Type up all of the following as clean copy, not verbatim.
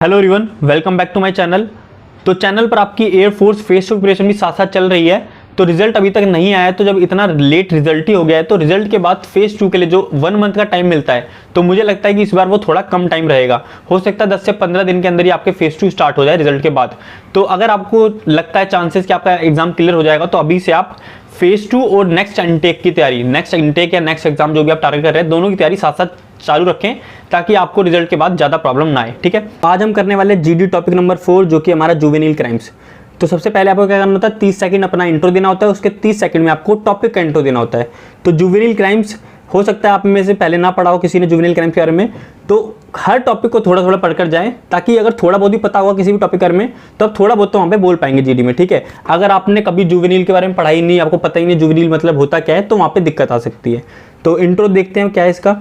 Hello everyone, welcome back to my channel. तो channel पर आपकी एयरफोर्स फेस टू प्रिपरेशन भी साथ साथ चल रही है। तो रिजल्ट अभी तक नहीं आया है, तो जब इतना लेट रिजल्ट ही हो गया है तो रिजल्ट के बाद फेज 2 के लिए जो 1 मंथ का टाइम मिलता है, तो मुझे लगता है कि इस बार वो थोड़ा कम टाइम रहेगा। हो सकता है 10 से 15 दिन के अंदर ही आपके फेज 2 स्टार्ट हो जाए रिजल्ट के बाद। तो अगर आपको लगता है चांसेस कि आपका एग्जाम क्लियर हो जाएगा, तो अभी से आप फेज 2 और नेक्स्ट इनटेक की तैयारी, नेक्स्ट इनटेक या नेक्स्ट एग्जाम जो भी आप टारगेट कर रहे हैं, दोनों की तैयारी साथ साथ चालू रखें ताकि आपको रिजल्ट के बाद ज्यादा प्रॉब्लम ना आए। ठीक है, आज हम करने वाले जीडी टॉपिक नंबर 4 जो कि हमारा जुवेनिल क्राइम्स। तो सबसे पहले आपको क्या करना होता है, 30 सेकंड अपना इंट्रो देना होता है, उसके 30 सेकंड में आपको टॉपिक का इंट्रो देना होता है। तो जुवेनिल क्राइम्स, हो सकता है आप में से पहले ना पढ़ा हो किसी ने जुवेनिल क्राइम्स के बारे में, तो हर टॉपिक को थोड़ा थोड़ा पढ़कर जाएं, ताकि अगर थोड़ा बहुत ही पता होगा किसी भी टॉपिक बारे में तो आप थोड़ा बहुत तो वहाँ पे बोल पाएंगे जीडी में। ठीक है, अगर आपने कभी जुवेनिल के बारे में पढ़ा ही नहीं, आपको पता ही नहीं जुवेनिल मतलब होता क्या है, तो वहाँ पे दिक्कत आ सकती है। तो इंट्रो देखते हैं क्या है इसका।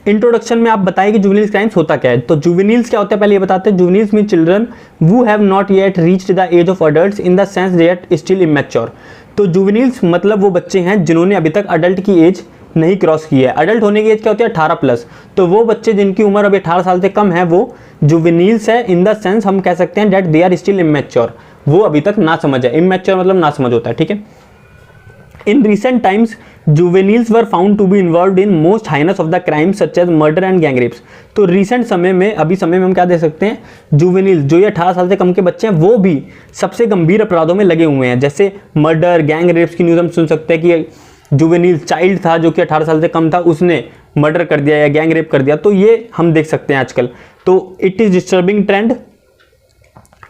इंट्रोडक्शन में आप बताएं कि जुवेनिल क्राइम्स होता क्या है। तो जुवेनिल्स क्या होता है पहले ये बताते हैं। Juveniles mean children who have not yet reached the age of adults in the sense they are still immature. तो जुवेनिल्स मतलब वो बच्चे हैं जिन्होंने अभी तक अडल्ट की एज नहीं क्रॉस की है। अडल्ट होने की एज क्या होती है, 18+। तो वो बच्चे जिनकी उम्र अभी 18 साल से कम है वो जुवेनिल्स है। इन द सेंस हम कह सकते हैं that they are still immature, वो अभी तक ना समझ है। इमैच्योर मतलब ना समझ होता है। ठीक है, in recent times juveniles were found to be involved in most heinous of the crimes such as murder and gang rapes। तो रिसेंट समय में, अभी समय में हम क्या दे सकते हैं, जुवेनिल्स जो ये 18 साल से कम के बच्चे हैं वो भी सबसे गंभीर अपराधों में लगे हुए हैं। जैसे मर्डर, गैंग रेप्स की न्यूज़ हम सुन सकते हैं कि जुवेनिल चाइल्ड था जो कि 18 साल से कम था, उसने मर्डर कर दिया या गैंग रेप कर दिया, तो ये हम देख सकते हैं आजकल। तो it is disturbing trend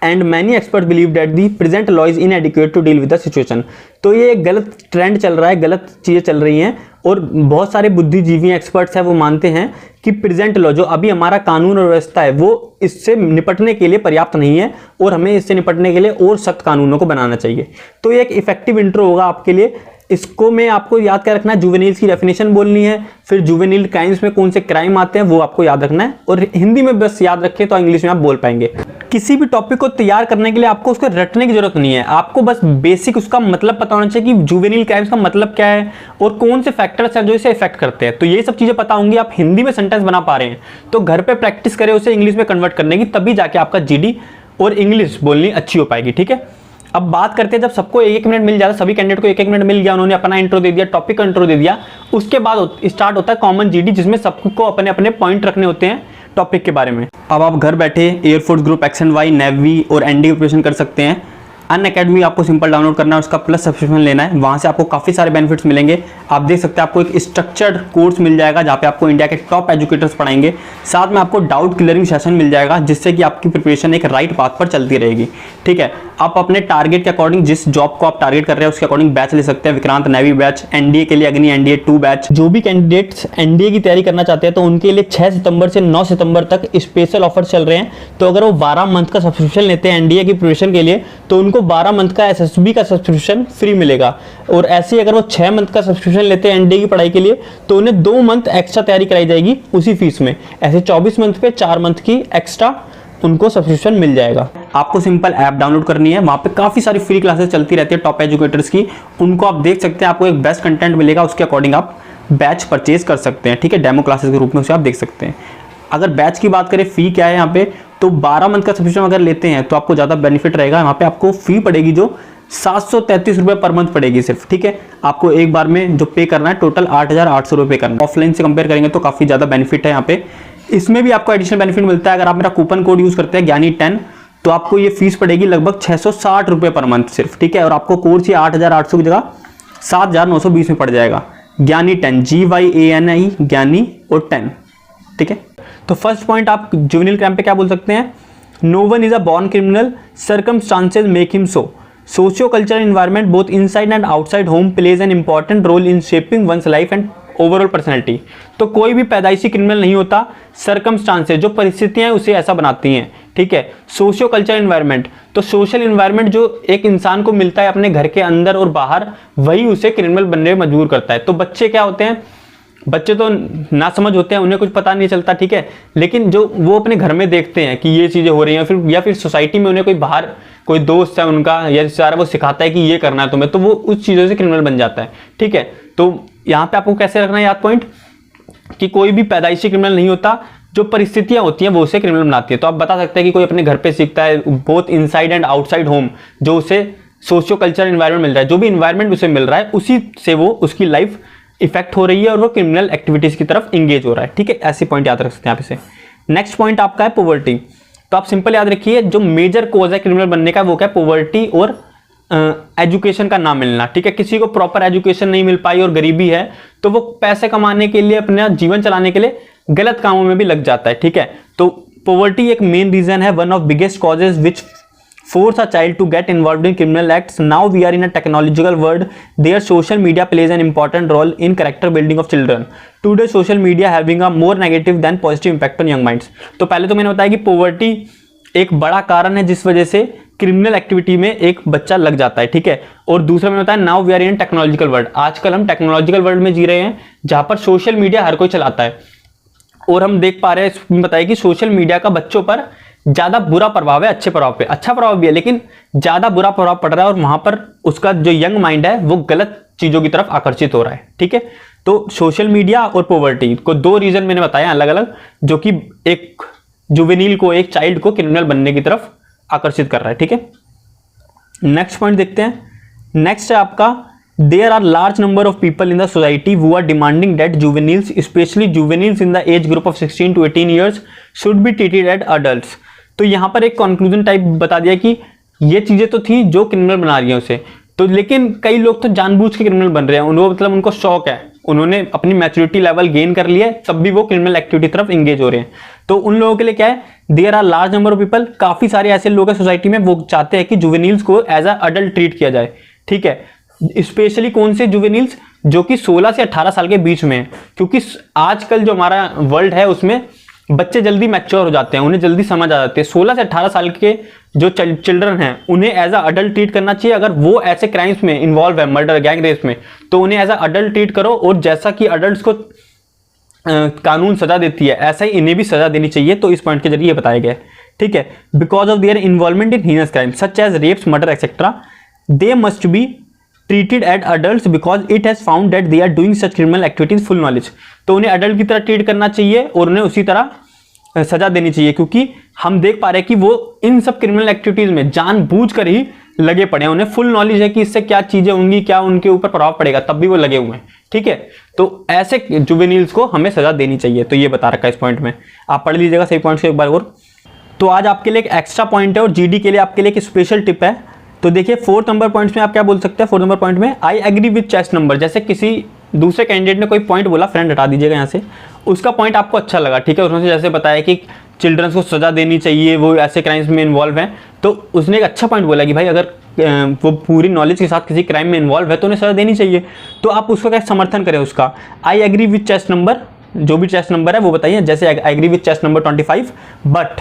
and many expert believe that the present law is inadequate to deal with the situation. तो ये एक गलत ट्रेंड चल रहा है, गलत चीज़ें चल रही हैं, और बहुत सारे बुद्धिजीवी एक्सपर्ट्स हैं वो मानते हैं कि प्रेजेंट लॉ जो अभी हमारा कानून और व्यवस्था है वो इससे निपटने के लिए पर्याप्त नहीं है, और हमें इससे निपटने के लिए और सख्त कानूनों को बनाना चाहिए। तो ये एक इफेक्टिव इंट्रो होगा आपके लिए। इसको में आपको याद क्या रखना है, जुवेनिल्स की डेफिनेशन बोलनी है, फिर जुवेनिल क्राइम्स में कौन से क्राइम आते हैं वो आपको याद रखना है, और हिंदी में बस याद रखें तो इंग्लिश में आप बोल पाएंगे। किसी भी टॉपिक को तैयार करने के लिए आपको उसको रटने की जरूरत नहीं है, आपको बस बेसिक उसका मतलब पता होना चाहिए कि जुवेनिल क्राइम्स का मतलब क्या है और कौन से फैक्टर्स हैं जो इसे इफेक्ट करते हैं। तो ये सब चीजें पता होंगी, आप हिंदी में सेंटेंस बना पा रहे हैं तो घर पे प्रैक्टिस करें उसे इंग्लिश में कन्वर्ट करने की, तभी जाके आपका जीडी और इंग्लिश बोलनी अच्छी हो पाएगी। ठीक है, अब बात करते हैं जब सबको 1-1 मिनट मिल जाता, सभी कैंडिडेट को 1-1 मिनट मिल गया, उन्होंने अपना इंट्रो दे दिया, टॉपिक का इंट्रो दे दिया, उसके बाद स्टार्ट होता है कॉमन जीडी, जिसमें सबको अपने अपने पॉइंट रखने होते हैं टॉपिक के बारे में। अब आप घर बैठे एयरफोर्स ग्रुप XNY, नेवी और एनडी प्रिपरेशन कर सकते हैं। अनअकैडमी आपको सिंपल डाउनलोड करना है, उसका प्लस सब्सक्रिप्शन लेना है, वहाँ से आपको काफ़ी सारे बेनिफिट्स मिलेंगे। आप देख सकते हैं आपको एक स्ट्रक्चर्ड कोर्स मिल जाएगा जहाँ पे आपको इंडिया के टॉप एजुकेटर्स पढ़ाएंगे, साथ में आपको डाउट क्लियरिंग सेशन मिल जाएगा जिससे कि आपकी प्रिपरेशन एक राइट पाथ पर चलती रहेगी। ठीक है, आप अपने टारगेट के अकॉर्डिंग, जिस जॉब को आप टारगेट कर रहे हैं उसके अकॉर्डिंग बैच ले सकते हैं। विक्रांत नेवी बैच, एनडीए के लिए अग्नि एनडीए 2 बैच। जो भी कैंडिडेट्स एनडीए की तैयारी करना चाहते हैं तो उनके लिए 6 सितंबर से 9 सितंबर तक स्पेशल ऑफर चल रहे हैं। तो अगर वो 12 मंथ का सब्सक्रिप्शन लेते हैं एनडीए की प्रिपरेशन के लिए तो उनको 12 मंथ का एसएसबी का सब्सक्रिप्शन फ्री मिलेगा। और ऐसे ही अगर वो 6 मंथ का सब्सक्रिप्शन लेते हैं एनडीए की पढ़ाई के लिए तो उन्हें 2 मंथ एक्स्ट्रा तैयारी कराई जाएगी उसी फीस में। ऐसे 24 मंथ पे 4 मंथ की एक्स्ट्रा उनको सब्सक्रिप्शन मिल जाएगा। आपको सिंपल ऐप डाउनलोड करनी है, वहाँ पे काफ़ी सारी फ्री क्लासेस चलती रहती है टॉप एजुकेटर्स की, उनको आप देख सकते हैं, आपको एक बेस्ट कंटेंट मिलेगा, उसके अकॉर्डिंग आप बैच परचेज कर सकते हैं। ठीक है, डेमो क्लासेस के रूप में उसे आप देख सकते हैं। अगर बैच की बात करें, फी क्या है यहाँ पे, तो 12 मंथ का सब्सक्रिप्शन अगर लेते हैं तो आपको ज़्यादा बेनिफिट रहेगा। यहाँ पे आपको फी पड़ेगी जो 733 रुपये पर मंथ पड़ेगी सिर्फ। ठीक है, आपको एक बार में जो पे करना है टोटल 8,800 रुपये करना है। ऑफलाइन से कंपेयर करेंगे तो काफ़ी ज़्यादा बेनिफिट है यहाँ पे। इसमें भी आपको एडिशनल बेनिफिट मिलता है, अगर आप मेरा कूपन कोड यूज़ करते हैं ज्ञानी 10 तो आपको ये फीस पड़ेगी लगभग 660 रुपये पर मंथ सिर्फ। ठीक है, और आपको कोर्स ये 8,800 की जगह 7,920 में पड़ जाएगा। ज्ञानी 10, GYANI ज्ञानी और 10। ठीक है, तो फर्स्ट पॉइंट आप जुवेनिल क्राइम पे क्या बोल सकते हैं, no one is a born criminal, circumstances make him so. Socio cultural environment both inside and outside home plays an important role in shaping one's life and overall personality. तो कोई भी पैदाइशी क्रिमिनल नहीं होता, सर्कमस्टांसेस जो परिस्थितियां उसे ऐसा बनाती हैं। ठीक है, सोशियो कल्चरल एनवायरनमेंट, तो सोशल एनवायरनमेंट जो एक इंसान को मिलता है अपने घर के अंदर और बाहर, वही उसे क्रिमिनल बनने में मजबूर करता है। तो बच्चे क्या होते हैं, बच्चे तो ना समझ होते हैं, उन्हें कुछ पता नहीं चलता। ठीक है, लेकिन जो वो अपने घर में देखते हैं कि ये चीज़ें हो रही हैं, या फिर सोसाइटी में उन्हें कोई बाहर कोई दोस्त है उनका या रिश्तेदार वो सिखाता है कि ये करना है तुम्हें, तो वो उस चीज़ों से क्रिमिनल बन जाता है। ठीक है, तो यहाँ पे आपको कैसे रखना है याद पॉइंट कि कोई भी पैदाइशी क्रिमिनल नहीं होता, जो परिस्थितियां होती हैं वो उसे क्रिमिनल बनाती है। तो आप बता सकते हैं कि कोई अपने घर पे सीखता है, both inside and outside home, जो उसे सोशियो कल्चर इन्वायरमेंट मिल रहा है, जो भी इन्वायरमेंट उसे मिल रहा है उसी से वो उसकी लाइफ इफेक्ट हो रही है और वो क्रिमिनल एक्टिविटीज की तरफ इंगेज हो रहा है। ठीक है, ऐसे पॉइंट याद रख सकते हैं आप इसे। नेक्स्ट पॉइंट आपका है पॉवर्टी। तो आप सिंपल याद रखिए, जो मेजर कोज है क्रिमिनल बनने का वो क्या है, पॉवर्टी और एजुकेशन का ना मिलना। ठीक है, किसी को प्रॉपर एजुकेशन नहीं मिल पाई और गरीबी है तो वो पैसे कमाने के लिए, अपना जीवन चलाने के लिए गलत कामों में भी लग जाता है। ठीक है, तो पॉवर्टी एक मेन रीजन है, one of biggest causes which force a child to get involved in criminal acts. Now we are in a technological world. Their social media plays an important role in character building of children. Today social media having a more negative than positive impact on young minds. तो पहले तो मैंने बताया कि poverty एक बड़ा कारण है जिस वजह से क्रिमिनल एक्टिविटी में एक बच्चा लग जाता है। ठीक है, और दूसरा मैंने बताया now we are in technological world. आजकल हम टेक्नोलॉजिकल वर्ल्ड में जी रहे हैं जहां पर सोशल मीडिया हर कोई चलाता है और हम देख पा रहे हैं, इसमें बताया कि सोशल मीडिया का बच्चों पर ज्यादा बुरा प्रभाव है, अच्छे प्रभाव पे अच्छा प्रभाव भी है, लेकिन ज्यादा बुरा प्रभाव पड़ रहा है और वहां पर उसका जो यंग माइंड है वो गलत चीजों की तरफ आकर्षित हो रहा है। ठीक है, तो सोशल मीडिया और पॉवर्टी को दो रीजन मैंने बताया अलग अलग, जो कि एक जुवेनिल को, एक चाइल्ड को क्रिमिनल बनने की तरफ आकर्षित कर रहा है। ठीक है, नेक्स्ट पॉइंट देखते हैं। नेक्स्ट है आपका, there are large number of people in the society who are demanding that juveniles, specially juveniles in the age group of 16 to 18 years should be treated as adults. तो यहां पर एक conclusion type बता दिया कि ये चीजें तो थी जो क्रिमिनल बना रही है उसे, तो लेकिन कई लोग तो जानबूझ के क्रिमिनल बन रहे हैं, उनको मतलब उनको शौक है, उन्होंने अपनी मैच्योरिटी लेवल गेन कर लिया है, तब भी वो क्रिमिनल एक्टिविटी तरफ इंगेज हो रहे हैं। तो उन लोगों के लिए क्या है, there are large number of people, काफी सारे ऐसे लोग हैं सोसाइटी में वो चाहते हैं कि जुवेनिल्स को एज अ अडल्ट ट्रीट किया जाए। ठीक है, स्पेशली कौन से जुवेनिल्स, जो कि 16 से 18 साल के बीच में है, क्योंकि आजकल जो हमारा वर्ल्ड है उसमें बच्चे जल्दी मैच्योर हो जाते हैं, उन्हें जल्दी समझ आ जाती है। 16 से 18 साल के जो चिल्ड्रन हैं उन्हें एज अ अडल्ट ट्रीट करना चाहिए। अगर वो ऐसे क्राइम्स में इन्वॉल्व है, मर्डर, गैंग रेस में, तो उन्हें एज अ अडल्ट ट्रीट करो और जैसा कि अडल्ट्स को कानून सजा देती है ऐसा ही इन्हें भी सजा देनी चाहिए। तो इस पॉइंट के जरिए बताया गया है। ठीक है, because of their involvement in heinous crime such as rapes, murder etcetera, they must be treated as adults because it has found that they are doing such criminal activities full knowledge। तो उन्हें adult की तरह treat करना चाहिए और उन्हें उसी तरह सजा देनी चाहिए, क्योंकि हम देख पा रहे हैं कि वो इन सब क्रिमिनल एक्टिविटीज में जानबूझकर ही लगे पड़े हैं, उन्हें फुल नॉलेज है कि इससे क्या चीजें होंगी, क्या उनके ऊपर प्रभाव पड़ेगा, तब भी वो लगे हुए हैं। ठीक है, तो ऐसे जुवेनिल्स को हमें सजा देनी चाहिए। तो ये बता रखा है इस पॉइंट में, आप पढ़ लीजिएगा सही पॉइंट से एक बार और। तो आज आपके लिए एक एक्स्ट्रा पॉइंट है और जीडी के लिए आपके लिए एक स्पेशल टिप है। तो देखिए 4 नंबर पॉइंट्स में आप क्या बोल सकते हैं। 4 नंबर पॉइंट में I agree with chest number, जैसे किसी दूसरे कैंडिडेट ने कोई पॉइंट बोला, फ्रेंड हटा दीजिएगा यहाँ से, उसका पॉइंट आपको अच्छा लगा। ठीक है, उसने जैसे बताया कि चिल्ड्रंस को सजा देनी चाहिए, वो ऐसे क्राइम्स में इन्वॉल्व हैं, तो उसने एक अच्छा पॉइंट बोला कि भाई अगर वो पूरी नॉलेज के साथ किसी क्राइम में इन्वॉल्व है तो उन्हें सजा देनी चाहिए। तो आप उसका क्या समर्थन करें उसका, I agree with chest number, जो भी चेस्ट नंबर है वो बताइए। जैसे I agree with chest number 25, but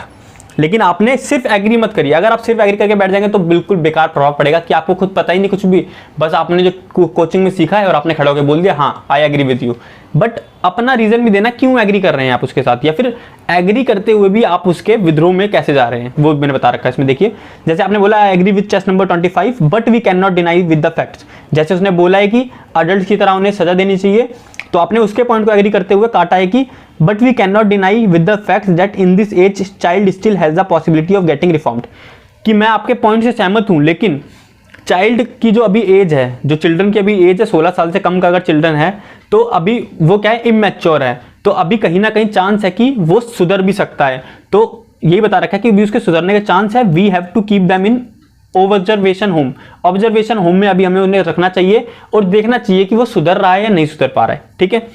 लेकिन आपने सिर्फ एग्री मत करिए। अगर आप सिर्फ एग्री करके बैठ जाएंगे तो बिल्कुल बेकार प्रभाव पड़ेगा कि आपको खुद पता ही नहीं कुछ भी, बस आपने जो कोचिंग में सीखा है और आपने खड़ा होकर बोल दिया हाँ I agree with you, but अपना रीजन भी देना क्यों एग्री कर रहे हैं आप उसके साथ, या फिर एग्री करते हुए भी आप उसके विद्रोह में कैसे जा रहे हैं, वो मैंने बता रखा है इसमें। देखिए जैसे आपने बोला I agree with chest number 25 but we can not deny with the facts, जैसे उसने बोला है कि अडल्ट की तरह उन्हें सजा देनी चाहिए, तो आपने उसके पॉइंट को एग्री करते हुए काटा है कि but we can not deny with the facts that in this age child still has the possibility of getting reformed, कि मैं आपके पॉइंट से सहमत हूं लेकिन चाइल्ड की जो अभी एज है, जो चिल्ड्रन की अभी एज है 16 साल से कम का अगर चिल्ड्रन है तो अभी वो क्या है इमैच्योर है, तो अभी कहीं ना कहीं चांस है कि वो सुधर भी सकता है। तो यही बता रखा है कि भी उसके सुधरने के चांस है, we have to keep them in observation home, observation home में अभी हमें उन्हें रखना चाहिए और देखना चाहिए कि वो सुधर रहा है या नहीं सुधर पा रहा है। ठीक है,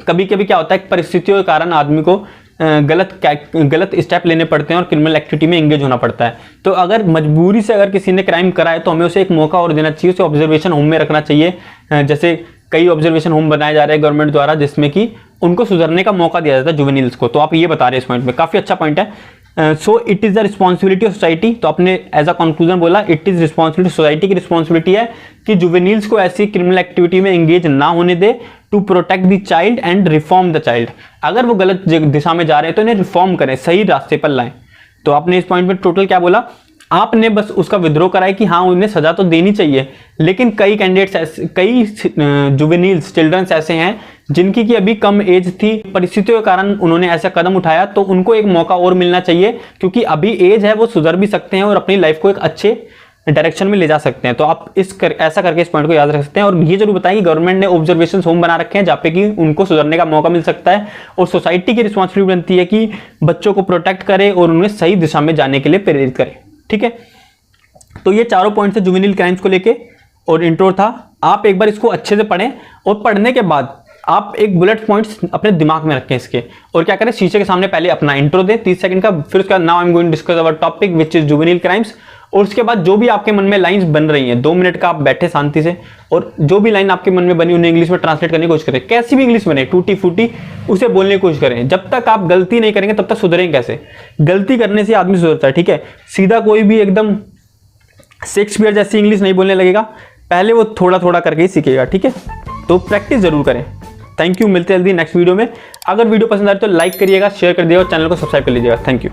कभी कभी क्या होता है परिस्थितियों के कारण आदमी को गलत स्टेप लेने पड़ते हैं और क्रिमिनल एक्टिविटी में एंगेज होना पड़ता है। तो अगर मजबूरी से अगर किसी ने क्राइम करा है तो हमें उसे एक मौका और देना चाहिए, उसे ऑब्जर्वेशन होम में रखना चाहिए। जैसे कई ऑब्जर्वेशन होम बनाए जा रहे हैं गवर्नमेंट द्वारा जिसमें कि उनको सुधरने का मौका दिया जाता है जुवेनिल्स को। तो आप ये बता रहे हैं इस पॉइंट में, काफी अच्छा पॉइंट है। So it is the responsibility of society, तो आपने एज अ कंक्लूजन बोला इट इज रिस्पॉन्सिबिलिटी, सोसाइटी की रिस्पॉन्सिबिलिटी है कि जुवेनिल्स को ऐसी क्रिमिनल एक्टिविटी में एंगेज ना होने दे, to protect the child and reform the child. अगर वो गलत दिशा में जा रहे हैं तो इन्हें रिफॉर्म करें, सही रास्ते पर लाएं। तो आपने इस पॉइंट में टोटल क्या बोला, आपने बस उसका विद्रो कराया कि हाँ उन्हें सजा तो देनी चाहिए, लेकिन कई कैंडिडेट्स ऐसे, कई जुवेनिल्स चिल्ड्रंस ऐसे हैं जिनकी कि अभी कम एज थी, परिस्थितियों के कारण उन्होंने ऐसा कदम उठाया, तो उनको एक मौका और मिलना चाहिए, क्योंकि अभी एज है, वो सुधर भी सकते हैं और अपनी लाइफ को एक अच्छे डायरेक्शन में ले जा सकते हैं। तो आप ऐसा करके इस पॉइंट को याद रख सकते हैं। और ये जरूर बताएं कि गवर्नमेंट ने ऑब्जर्वेशन होम बना रखे हैं जहाँ पे कि उनको सुधरने का मौका मिल सकता है, और सोसाइटी की रिस्पॉन्सिबिलिटी बनती है कि बच्चों को प्रोटेक्ट करे और उन्हें सही दिशा में जाने के लिए प्रेरित करे। ठीक है, तो ये चारों पॉइंट है जुवेनिल क्राइम्स को लेके और इंट्रो था। आप एक बार इसको अच्छे से पढ़ें और पढ़ने के बाद आप एक बुलेट पॉइंट्स अपने दिमाग में रखें इसके, और क्या करें, शीशे के सामने पहले अपना इंट्रो दें 30 सेकंड का, फिर उसके बाद now I am going to discuss our topic which is juvenile crimes, और उसके बाद जो भी आपके मन में लाइंस बन रही हैं 2 मिनट का आप बैठे शांति से, और जो भी लाइन आपके मन में बनी उन्हें इंग्लिश में ट्रांसलेट करने की कोशिश करें, कैसी भी इंग्लिश बने, टूटी फूटी, उसे बोलने की कोशिश करें। जब तक आप गलती नहीं करेंगे तब तक सुधरेंगे कैसे? गलती करने से आदमी सुधरता है। ठीक है, सीधा कोई भी एकदम शेक्सपियर जैसी इंग्लिश नहीं बोलने लगेगा, पहले वो थोड़ा थोड़ा करके ही सीखेगा। ठीक है, तो प्रैक्टिस जरूर करें। थैंक यू, मिलते हैं जल्दी नेक्स्ट वीडियो में। अगर वीडियो पसंद आए तो लाइक करिएगा, शेयर कर दिएगा और चैनल को सब्सक्राइब कर लीजिएगा। Thank you.